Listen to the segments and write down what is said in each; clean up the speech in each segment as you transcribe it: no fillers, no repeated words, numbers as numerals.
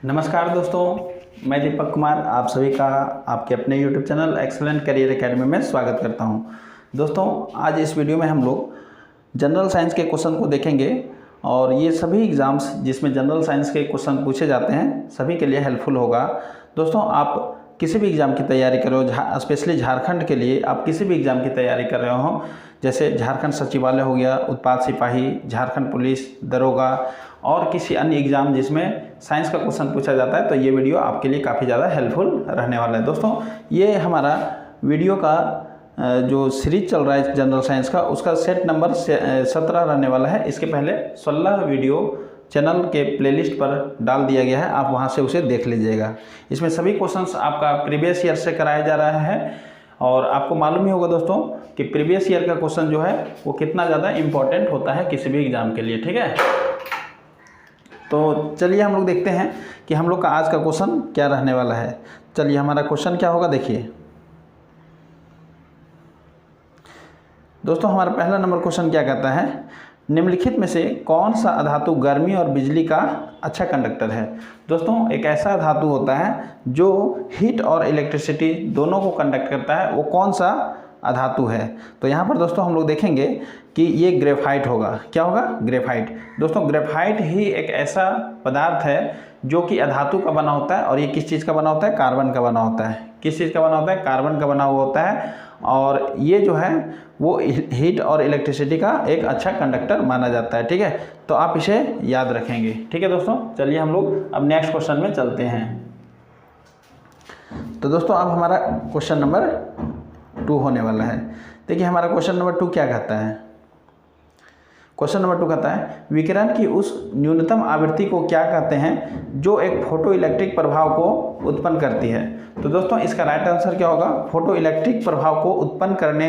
नमस्कार दोस्तों, मैं दीपक कुमार आप सभी का आपके अपने YouTube channel excellent career academy में स्वागत करता हूं। दोस्तों, आज इस वीडियो में हम लोग जनरल साइंस के क्वेश्चन को देखेंगे और ये सभी एग्ज़ाम्स जिसमें जनरल साइंस के क्वेश्चन पूछे जाते हैं सभी के लिए हेल्पफुल होगा। दोस्तों, आप किसी भी एग्ज़ाम की तैयारी कर रहे हो, स्पेशली झारखंड के लिए आप किसी भी एग्ज़ाम की तैयारी कर रहे हो, जैसे झारखंड सचिवालय हो गया, उत्पाद सिपाही, झारखंड पुलिस, दरोगा और किसी अन्य एग्ज़ाम जिसमें साइंस का क्वेश्चन पूछा जाता है, तो ये वीडियो आपके लिए काफ़ी ज़्यादा हेल्पफुल रहने वाला है। दोस्तों, ये हमारा वीडियो का जो सीरीज चल रहा है जनरल साइंस का, उसका सेट नंबर 17 रहने वाला है। इसके पहले 16 वीडियो चैनल के प्लेलिस्ट पर डाल दिया गया है, आप वहां से उसे देख लीजिएगा। इसमें सभी क्वेश्चंस आपका प्रीवियस ईयर से कराया जा रहा है और आपको मालूम ही होगा दोस्तों कि प्रीवियस ईयर का क्वेश्चन जो है वो कितना ज़्यादा इम्पोर्टेंट होता है किसी भी एग्ज़ाम के लिए। ठीक है, तो चलिए हम लोग देखते हैं कि हम लोग का आज का क्वेश्चन क्या रहने वाला है। चलिए, हमारा क्वेश्चन क्या होगा, देखिए दोस्तों, हमारा पहला नंबर क्वेश्चन क्या कहता है, निम्नलिखित में से कौन सा अधातु गर्मी और बिजली का अच्छा कंडक्टर है। दोस्तों, एक ऐसा धातु होता है जो हीट और इलेक्ट्रिसिटी दोनों को कंडक्ट करता है, वो कौन सा अधातु है। तो यहाँ पर दोस्तों हम लोग देखेंगे कि ये ग्रेफाइट होगा। क्या होगा? ग्रेफाइट। दोस्तों, ग्रेफाइट ही एक ऐसा पदार्थ है जो कि अधातु का बना होता है और ये किस चीज़ का बना होता है? कार्बन का बना होता है। किस चीज़ का बना होता है? कार्बन का बना हुआ होता है और ये जो है वो हीट और इलेक्ट्रिसिटी का एक अच्छा कंडक्टर माना जाता है। ठीक है, तो आप इसे याद रखेंगे। ठीक है दोस्तों, चलिए हम लोग अब नेक्स्ट क्वेश्चन में चलते हैं। तो दोस्तों, अब हमारा क्वेश्चन नंबर 2 होने वाला है। देखिए, हमारा क्वेश्चन नंबर 2 क्या कहता है। क्वेश्चन नंबर 2 कहता है, विकिरण की उस न्यूनतम आवृत्ति को क्या कहते हैं जो एक फोटो इलेक्ट्रिक प्रभाव को उत्पन्न करती है। तो दोस्तों, इसका राइट आंसर क्या होगा? फोटो इलेक्ट्रिक प्रभाव को उत्पन्न करने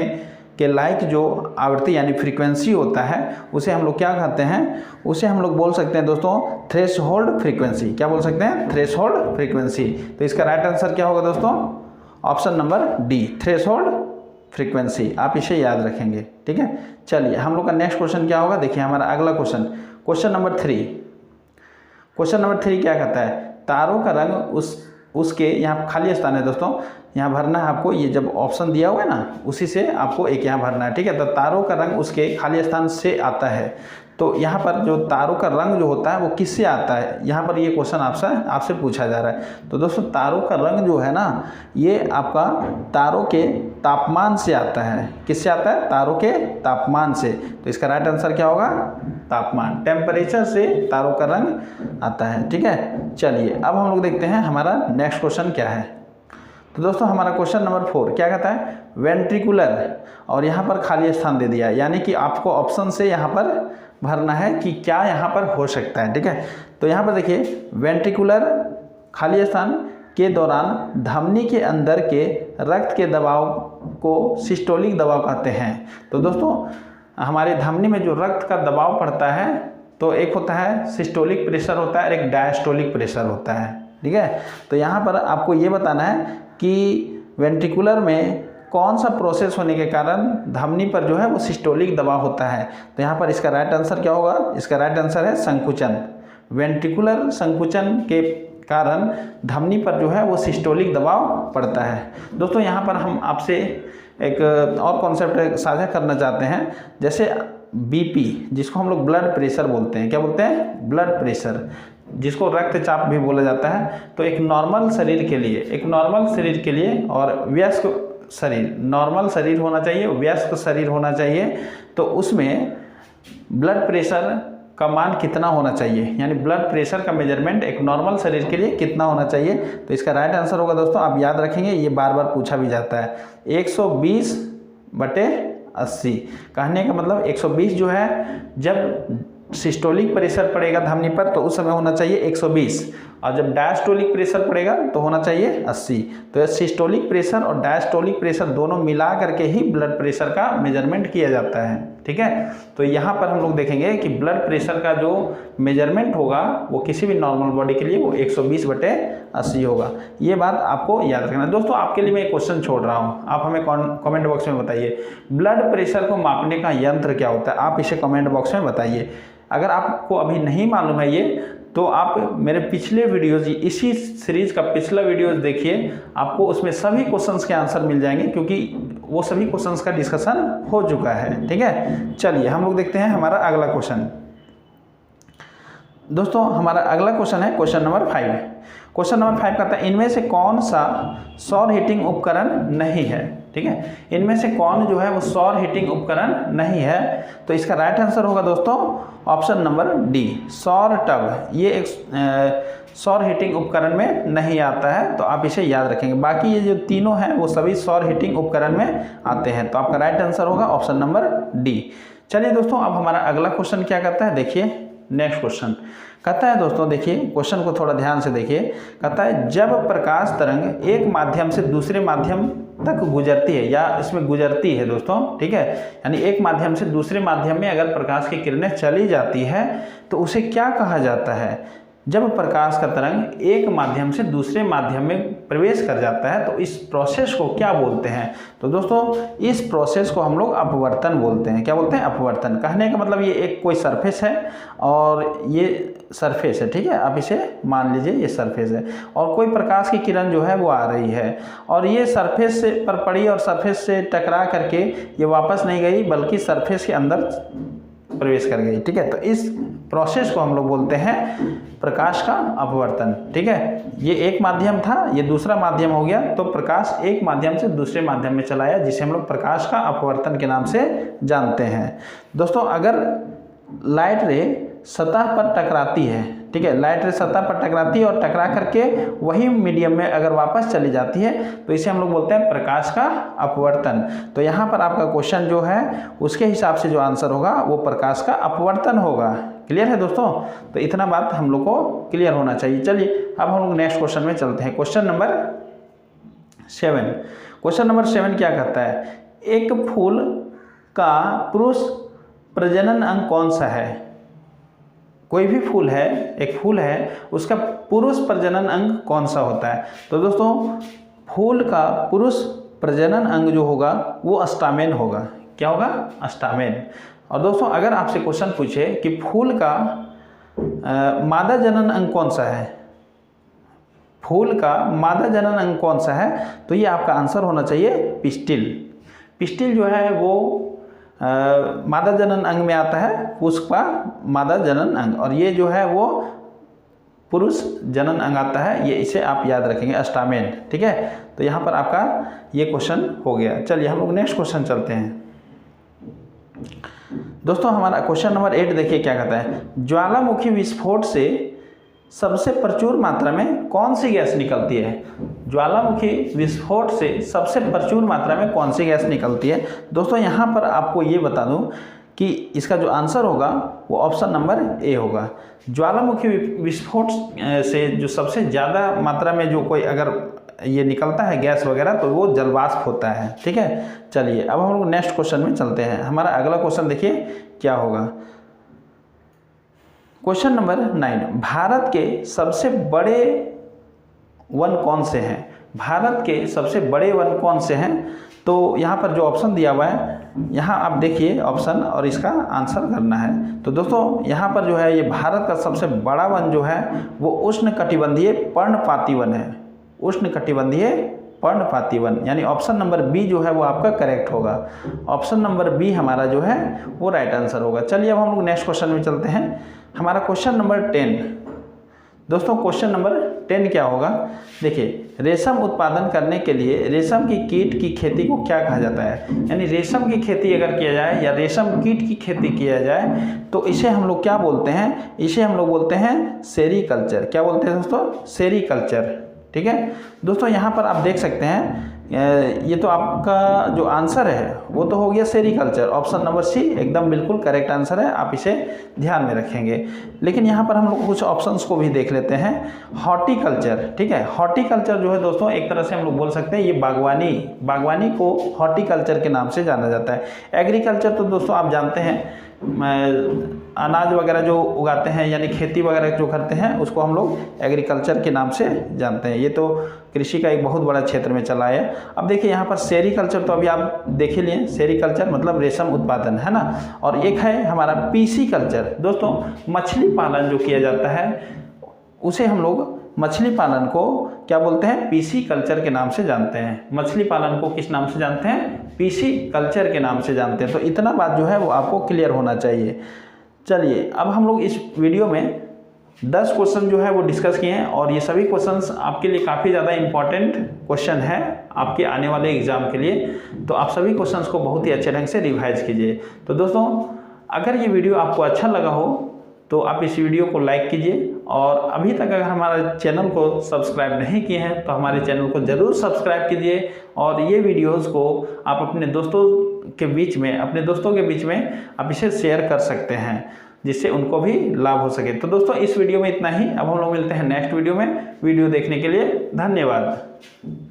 के लायक जो आवृत्ति यानी फ्रीक्वेंसी होता है उसे हम लोग क्या कहते हैं? उसे हम लोग बोल सकते हैं दोस्तों थ्रेशोल्ड फ्रीक्वेंसी। क्या बोल सकते हैं? Threshold frequency. तो इसका राइट आंसर क्या होगा दोस्तों? Option number D, threshold frequency. आप इसे याद रखेंगे। ठीक है, चलिए हम लोग का नेक्स्ट क्वेश्चन क्या होगा, देखिए हमारा अगला question, question number 3। Question number 3 क्या कहता है, तारों का रंग उसके यहाँ खाली स्थान है दोस्तों, यहाँ भरना है आपको। ये जब ऑप्शन दिया हुआ है ना, उसी से आपको एक यहाँ भरना है। ठीक है, तो तारों का रंग उसके खाली स्थान से आता है। तो यहाँ पर जो तारों का रंग जो होता है वो किससे आता है, यहाँ पर ये क्वेश्चन आपसे पूछा जा रहा है। तो दोस्तों, तारों का रंग जो है ना, ये आपका तारों के तापमान से आता है। किससे आता है? तारों के तापमान से। तो इसका राइट आंसर क्या होगा? तापमान, टेम्परेचर से तारों का रंग आता है। ठीक है, चलिए अब हम लोग देखते हैं हमारा नेक्स्ट क्वेश्चन क्या है। तो दोस्तों, हमारा क्वेश्चन नंबर 4 क्या कहता है, वेंट्रिकुलर, और यहाँ पर खाली स्थान दे दिया, यानी कि आपको ऑप्शन से यहाँ पर भरना है कि क्या यहाँ पर हो सकता है। ठीक है, तो यहाँ पर देखिए, वेंट्रिकुलर खाली स्थान के दौरान धमनी के अंदर के रक्त के दबाव को सिस्टोलिक दबाव कहते हैं। तो दोस्तों, हमारे धमनी में जो रक्त का दबाव पड़ता है, तो एक होता है सिस्टोलिक प्रेशर होता है और एक डायस्टोलिक प्रेशर होता है। ठीक है, तो यहाँ पर आपको ये बताना है कि वेंट्रिकुलर में कौन सा प्रोसेस होने के कारण धमनी पर जो है वो सिस्टोलिक दबाव होता है। तो यहाँ पर इसका राइट आंसर क्या होगा? इसका राइट आंसर है संकुचन। वेंट्रिकुलर संकुचन के कारण धमनी पर जो है वो सिस्टोलिक दबाव पड़ता है। दोस्तों, यहाँ पर हम आपसे एक और कॉन्सेप्ट साझा करना चाहते हैं, जैसे बीपी, जिसको हम लोग ब्लड प्रेशर बोलते हैं। क्या बोलते हैं? ब्लड प्रेशर, जिसको रक्तचाप भी बोला जाता है। तो एक नॉर्मल शरीर के लिए और वयस्क शरीर, नॉर्मल शरीर होना चाहिए, वयस्क शरीर होना चाहिए, तो उसमें ब्लड प्रेशर का मान कितना होना चाहिए, यानी ब्लड प्रेशर का मेजरमेंट एक नॉर्मल शरीर के लिए कितना होना चाहिए। तो इसका राइट आंसर होगा दोस्तों, आप याद रखेंगे, ये बार बार पूछा भी जाता है, 120/80। कहने का मतलब 120 जो है, जब सिस्टोलिक प्रेशर पड़ेगा धमनी पर तो उस समय होना चाहिए 120, और जब डायस्टोलिक प्रेशर पड़ेगा तो होना चाहिए 80। तो सिस्टोलिक प्रेशर और डायस्टोलिक प्रेशर दोनों मिला करके ही ब्लड प्रेशर का मेजरमेंट किया जाता है। ठीक है, तो यहाँ पर हम लोग देखेंगे कि ब्लड प्रेशर का जो मेजरमेंट होगा वो किसी भी नॉर्मल बॉडी के लिए वो 120/80 होगा। ये बात आपको याद रखना। दोस्तों, आपके लिए मैं एक क्वेश्चन छोड़ रहा हूँ, आप हमें कमेंट बॉक्स में बताइए, ब्लड प्रेशर को मापने का यंत्र क्या होता है, आप इसे कमेंट बॉक्स में बताइए। अगर आपको अभी नहीं मालूम है ये, तो आप मेरे पिछले वीडियोज़, इसी सीरीज़ का पिछला वीडियोज़ देखिए, आपको उसमें सभी क्वेश्चंस के आंसर मिल जाएंगे, क्योंकि वो सभी क्वेश्चंस का डिस्कशन हो चुका है। ठीक है, चलिए हम लोग देखते हैं हमारा अगला क्वेश्चन। दोस्तों हमारा अगला क्वेश्चन है क्वेश्चन नंबर 5। क्वेश्चन नंबर 5 कहता है इनमें से कौन सा सौर हीटिंग उपकरण नहीं है। ठीक है, इनमें से कौन जो है वो सौर हीटिंग उपकरण नहीं है। तो इसका राइट आंसर होगा दोस्तों ऑप्शन नंबर डी, सौर टब। ये एक सौर हीटिंग उपकरण में नहीं आता है, तो आप इसे याद रखेंगे। बाकी ये जो तीनों हैं वो सभी सौर हीटिंग उपकरण में आते हैं, तो आपका राइट आंसर होगा ऑप्शन नंबर डी। चलिए दोस्तों, अब हमारा अगला क्वेश्चन क्या कहता है, देखिए नेक्स्ट क्वेश्चन कहता है दोस्तों, देखिए क्वेश्चन को थोड़ा ध्यान से देखिए। कहता है जब प्रकाश तरंग एक माध्यम से दूसरे माध्यम तक गुजरती है, या इसमें गुजरती है दोस्तों, ठीक है, यानी एक माध्यम से दूसरे माध्यम में अगर प्रकाश की किरणें चली जाती है तो उसे क्या कहा जाता है। जब प्रकाश का तरंग एक माध्यम से दूसरे माध्यम में प्रवेश कर जाता है तो इस प्रोसेस को क्या बोलते हैं। तो दोस्तों इस प्रोसेस को हम लोग अपवर्तन बोलते हैं। क्या बोलते हैं? अपवर्तन। कहने का मतलब ये एक कोई सरफेस है और ये सरफेस है, ठीक है, आप इसे मान लीजिए ये सरफेस है, और कोई प्रकाश की किरण जो है वो आ रही है और ये सरफेस से पर पड़ी और सरफेस से टकरा करके ये वापस नहीं गई बल्कि सरफेस के अंदर प्रवेश कर गई। ठीक है, तो इस प्रोसेस को हम लोग बोलते हैं प्रकाश का अपवर्तन। ठीक है, ये एक माध्यम था, ये दूसरा माध्यम हो गया, तो प्रकाश एक माध्यम से दूसरे माध्यम में चला आया, जिसे हम लोग प्रकाश का अपवर्तन के नाम से जानते हैं। दोस्तों अगर लाइट रे सतह पर टकराती है, ठीक है, लाइट रे सतह पर टकराती है और टकरा करके वही मीडियम में अगर वापस चली जाती है तो इसे हम लोग बोलते हैं प्रकाश का अपवर्तन। तो यहाँ पर आपका क्वेश्चन जो है उसके हिसाब से जो आंसर होगा वो प्रकाश का अपवर्तन होगा। क्लियर है दोस्तों? तो इतना बात हम लोग को क्लियर होना चाहिए। चलिए अब हम लोग नेक्स्ट क्वेश्चन में चलते हैं। Question number 7। क्वेश्चन नंबर 7 क्या कहता है, एक फूल का पुरुष प्रजनन अंग कौन सा है। कोई भी फूल है, एक फूल है, उसका पुरुष प्रजनन अंग कौन सा होता है। तो दोस्तों फूल का पुरुष प्रजनन अंग जो होगा वो स्टामेन होगा। क्या होगा? स्टामेन। और दोस्तों अगर आपसे क्वेश्चन पूछे कि फूल का मादा जनन अंग कौन सा है, फूल का मादा जनन अंग कौन सा है, तो ये आपका आंसर होना चाहिए पिस्टिल। पिस्टिल जो है वो मादा जनन अंग में आता है, उसका मादा जनन अंग, और ये जो है वो पुरुष जनन अंग आता है, ये इसे आप याद रखेंगे स्टामेन। ठीक है, तो यहाँ पर आपका ये क्वेश्चन हो गया। चलिए हम लोग नेक्स्ट क्वेश्चन चलते हैं। दोस्तों हमारा क्वेश्चन नंबर 8 देखिए क्या कहता है, ज्वालामुखी विस्फोट से सबसे प्रचुर मात्रा में कौन सी गैस निकलती है। ज्वालामुखी विस्फोट से सबसे प्रचुर मात्रा में कौन सी गैस निकलती है। दोस्तों यहाँ पर आपको ये बता दूं कि इसका जो आंसर होगा वो ऑप्शन नंबर ए होगा। ज्वालामुखी विस्फोट से जो सबसे ज़्यादा मात्रा में जो कोई अगर ये निकलता है गैस वगैरह तो वो जलवाष्प होता है। ठीक है, चलिए अब हम लोग नेक्स्ट क्वेश्चन में चलते हैं। हमारा अगला क्वेश्चन देखिए क्या होगा। क्वेश्चन नंबर 9, भारत के सबसे बड़े वन कौन से हैं। भारत के सबसे बड़े वन कौन से हैं। तो यहाँ पर जो ऑप्शन दिया हुआ है, यहाँ आप देखिए ऑप्शन और इसका आंसर करना है। तो दोस्तों यहाँ पर जो है ये भारत का सबसे बड़ा वन जो है वो उष्णकटिबंधीय पर्णपाती वन है। उष्णकटिबंधीय पर्णपाती वन, यानी ऑप्शन नंबर बी जो है वो आपका करेक्ट होगा। ऑप्शन नंबर बी हमारा जो है वो राइट आंसर होगा। चलिए अब हम लोग नेक्स्ट क्वेश्चन में चलते हैं। हमारा क्वेश्चन नंबर 10। दोस्तों क्वेश्चन नंबर 10 क्या होगा, देखिए रेशम उत्पादन करने के लिए रेशम की कीट की खेती को क्या कहा जाता है। यानी रेशम की खेती अगर किया जाए या रेशम कीट की खेती किया जाए तो इसे हम लोग क्या बोलते हैं, इसे हम लोग बोलते हैं सेरीकल्चर। क्या बोलते हैं दोस्तों? सेरीकल्चर। ठीक है दोस्तों, यहाँ पर आप देख सकते हैं ये तो आपका जो आंसर है वो तो हो गया सेरीकल्चर। ऑप्शन नंबर सी एकदम बिल्कुल करेक्ट आंसर है, आप इसे ध्यान में रखेंगे। लेकिन यहाँ पर हम लोग कुछ ऑप्शंस को भी देख लेते हैं। हॉर्टिकल्चर, ठीक है, हॉर्टिकल्चर जो है दोस्तों एक तरह से हम लोग बोल सकते हैं ये बागवानी को हॉर्टिकल्चर के नाम से जाना जाता है। एग्रीकल्चर तो दोस्तों आप जानते हैं अनाज वगैरह जो उगाते हैं यानी खेती वगैरह जो करते हैं उसको हम लोग एग्रीकल्चर के नाम से जानते हैं। ये तो कृषि का एक बहुत बड़ा क्षेत्र में चला है। अब देखिए यहाँ पर सेरीकल्चर तो अभी आप देख ही लिए, सेरीकल्चर मतलब रेशम उत्पादन है ना। और एक है हमारा पीसी कल्चर, दोस्तों मछली पालन जो किया जाता है उसे हम लोग मछली पालन को क्या बोलते हैं, पीसी कल्चर के नाम से जानते हैं। मछली पालन को किस नाम से जानते हैं, पीसी कल्चर के नाम से जानते हैं। तो इतना बात जो है वो आपको क्लियर होना चाहिए। चलिए अब हम लोग इस वीडियो में 10 क्वेश्चन जो है वो डिस्कस किए हैं और ये सभी क्वेश्चंस आपके लिए काफ़ी ज़्यादा इम्पॉर्टेंट क्वेश्चन है आपके आने वाले एग्जाम के लिए। तो आप सभी क्वेश्चंस को बहुत ही अच्छे ढंग से रिवाइज कीजिए। तो दोस्तों अगर ये वीडियो आपको अच्छा लगा हो तो आप इस वीडियो को लाइक कीजिए और अभी तक अगर हमारे चैनल को सब्सक्राइब नहीं किए हैं तो हमारे चैनल को ज़रूर सब्सक्राइब कीजिए और ये वीडियोस को आप अपने दोस्तों के बीच में आप इसे शेयर कर सकते हैं जिससे उनको भी लाभ हो सके। तो दोस्तों इस वीडियो में इतना ही। अब हम लोग मिलते हैं नेक्स्ट वीडियो में। वीडियो देखने के लिए धन्यवाद।